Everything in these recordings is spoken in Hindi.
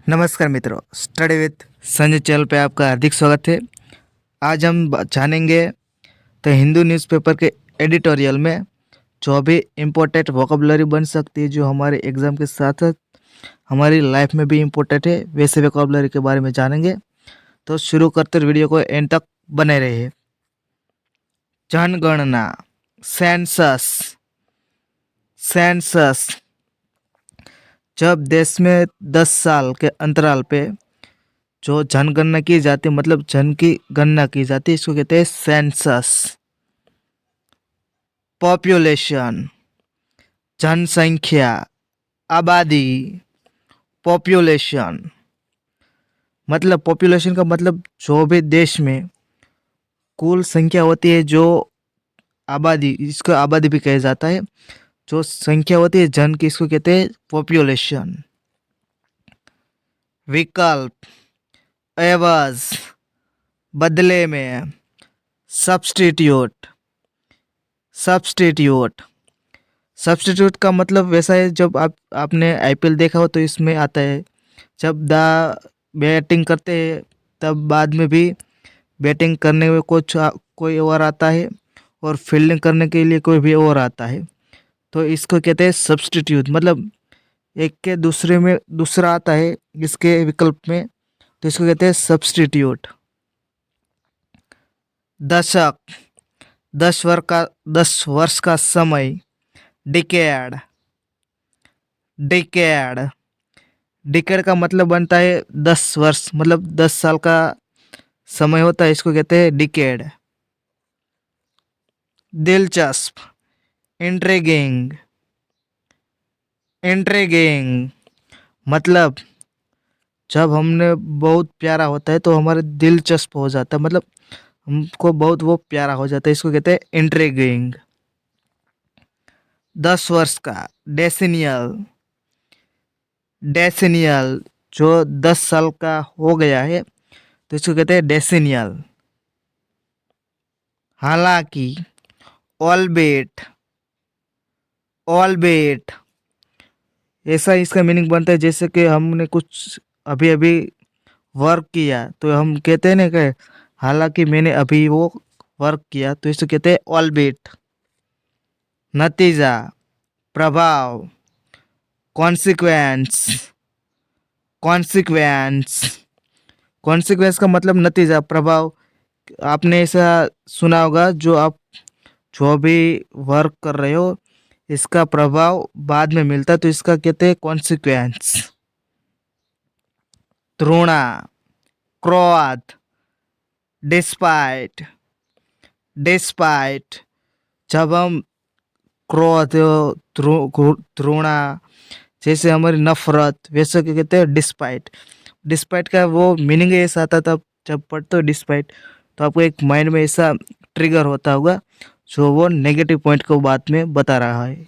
नमस्कार मित्रों, स्टडी विथ संजय चैनल पे आपका हार्दिक स्वागत है। आज हम जानेंगे तो हिंदू न्यूज़पेपर के एडिटोरियल में जो भी इम्पोर्टेंट वोकेबलरी बन सकती है, जो हमारे एग्ज़ाम के साथ साथ हमारी लाइफ में भी इम्पोर्टेंट है, वैसे वोकेबलरी के बारे में जानेंगे। तो शुरू करते वीडियो को एंड तक बने रहिए। जनगणना, सेंसस। सेंसस जब देश में 10 साल के अंतराल पे जो जनगणना की जाती है, मतलब जन की गणना की जाती है, इसको कहते हैं सेंसस। पॉपुलेशन, जनसंख्या, आबादी। पॉपुलेशन मतलब पॉपुलेशन का मतलब जो भी देश में कुल संख्या होती है, जो आबादी, इसको आबादी भी कहा जाता है, जो संख्या होती है जन की, इसको कहते हैं पॉपुलेशन। विकल्प, एवज, बदले में, सब्स्टिट्यूट। सब्स्टिट्यूट सब्स्टिट्यूट का मतलब वैसा है, जब आपने आईपीएल देखा हो तो इसमें आता है, जब दा बैटिंग करते हैं तब बाद में भी बैटिंग करने में कोई और आता है और फील्डिंग करने के लिए कोई भी और आता है, तो इसको कहते हैं सब्स्टिट्यूट। मतलब एक के दूसरे में दूसरा आता है इसके विकल्प में, तो इसको कहते हैं सब्स्टिट्यूट। दशक, 10 वर्ष का समय। डिकेड। डिकेड डिकेड का मतलब बनता है 10 वर्ष, मतलब 10 साल का समय होता है, इसको कहते हैं डिकेड। दिलचस्प, इंट्रिगिंग। इंट्रिगिंग मतलब जब हमने बहुत प्यारा होता है तो हमारे दिलचस्प हो जाता है, मतलब हमको बहुत वो प्यारा हो जाता है, इसको कहते हैं इंट्रिगिंग। 10 वर्ष का। डेसिनियल। डेसिनियल जो 10 साल का हो गया है, तो इसको कहते हैं डेसिनियल। हालांकि, ऑलबेट। ऑलबेट ऐसा इसका मीनिंग बनता है, जैसे कि हमने कुछ अभी अभी वर्क किया तो हम कहते हैं ना कि हालांकि मैंने अभी वो वर्क किया, तो इसको कहते हैं ऑलबेट। नतीजा, प्रभाव, कॉन्सिक्वेंस। कॉन्सिक्वेंस कॉन्सिक्वेंस का मतलब नतीजा, प्रभाव। आपने ऐसा सुना होगा, जो भी वर्क कर रहे हो इसका प्रभाव बाद में मिलता है, तो इसका कहते हैं कॉन्सिक्वेंस। त्रुणा, क्रोध, डिस्पाइट। डिस्पाइट जब हम क्रोध, त्रुणा, जैसे हमारी नफरत, वैसे क्या कहते हैं डिस्पाइट। डिस्पाइट का वो मीनिंग ऐसा आता था, जब पढ़ते हो डिस्पाइट तो आपको एक माइंड में ऐसा ट्रिगर होता होगा, जो वो नेगेटिव पॉइंट को बाद में बता रहा है।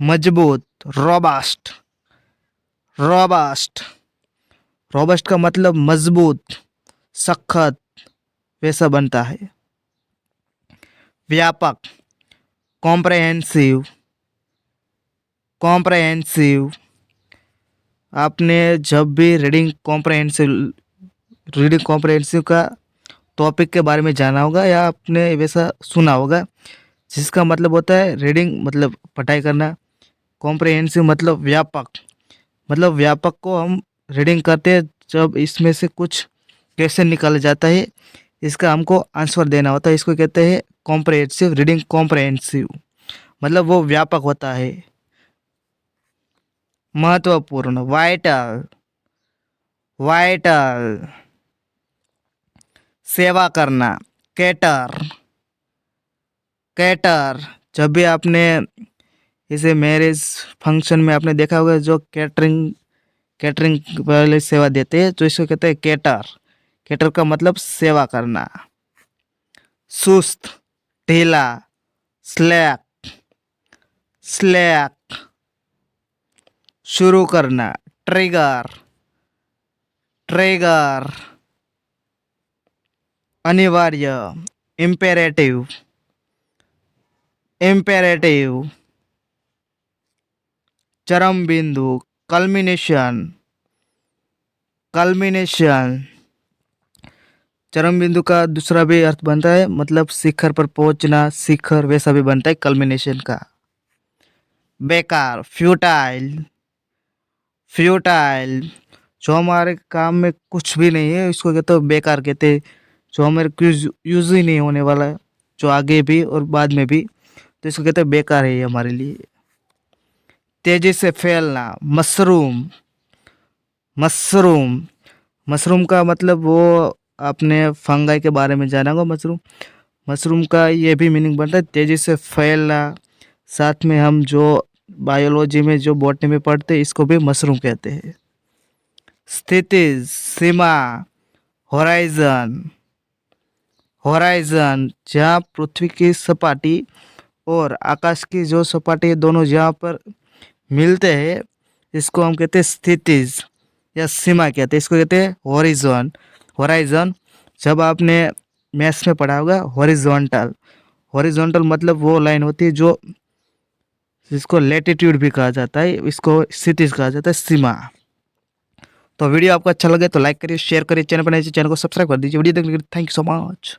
मजबूत, रोबास्ट। रोबास्ट रोबस्ट का मतलब मजबूत, सख्त, वैसा बनता है। व्यापक, कॉम्प्रहेंसिव। कॉम्प्रहेंसिव आपने जब भी रीडिंग कॉम्प्रहेंसिव का टॉपिक के बारे में जाना होगा, या आपने वैसा सुना होगा, जिसका मतलब होता है रीडिंग मतलब पढ़ाई करना, कॉम्प्रहेंसिव मतलब व्यापक। मतलब व्यापक को हम रीडिंग करते हैं, जब इसमें से कुछ क्वेश्चन निकाला जाता है, इसका हमको आंसर देना होता है, इसको कहते हैं कॉम्प्रहेंसिव रीडिंग। कॉम्प्रहेंसिव मतलब वो व्यापक होता है। महत्वपूर्ण, वाइटल। वाइटल सेवा करना, कैटर। कैटर जब भी आपने इसे मैरिज फंक्शन में आपने देखा होगा, जो कैटरिंग कैटरिंग वाले सेवा देते हैं, तो इसको कहते हैं कैटर। कैटर का मतलब सेवा करना। सुस्त, ढीला, स्लैक। स्लैक शुरू करना, ट्रिगर। ट्रिगर अनिवार्य, इम्पेरेटिव। इम्पेरेटिव चरम बिंदु, कल्मिनेशन। कल्मिनेशन, चरम बिंदु का दूसरा भी अर्थ बनता है, मतलब शिखर पर पहुंचना, शिखर वैसा भी बनता है कल्मिनेशन का। बेकार, फ्यूटाइल, फ्यूटाइल जो हमारे काम में कुछ भी नहीं है इसको कहते हैं बेकार, कहते हैं जो हमारे यूज ही नहीं होने वाला, जो आगे भी और बाद में भी, तो इसको कहते हैं बेकार है ये हमारे लिए। तेजी से फैलना, मशरूम, मशरूम, मशरूम का मतलब वो आपने फंगाई के बारे में जाना होगा। मशरूम, मशरूम का ये भी मीनिंग बनता है तेजी से फैलना। साथ में हम जो बायोलॉजी में जो बॉटनी में पढ़ते हैं इसको भी मशरूम कहते हैं। स्थिति, सीमा, होराइजन, होराइजन जहाँ पृथ्वी की सपाटी और आकाश की जो सपाटी दोनों जहाँ पर मिलते हैं इसको हम कहते हैं स्थितिज या सीमा कहते हैं, इसको कहते हैं हॉरिजॉन। होराइजन जब आपने मैथ्स में पढ़ा होगा हॉरिजॉन्टल, हॉरिजॉन्टल मतलब वो लाइन होती है जो जिसको लैटिट्यूड भी कहा जाता है, इसको क्षितिज कहा जाता है, सीमा। तो वीडियो आपको अच्छा लगे तो लाइक करिए, शेयर करिए, चैनल पर नए चैनल को सब्सक्राइब कर दीजिए। वीडियो देखने के लिए थैंक यू सो मच।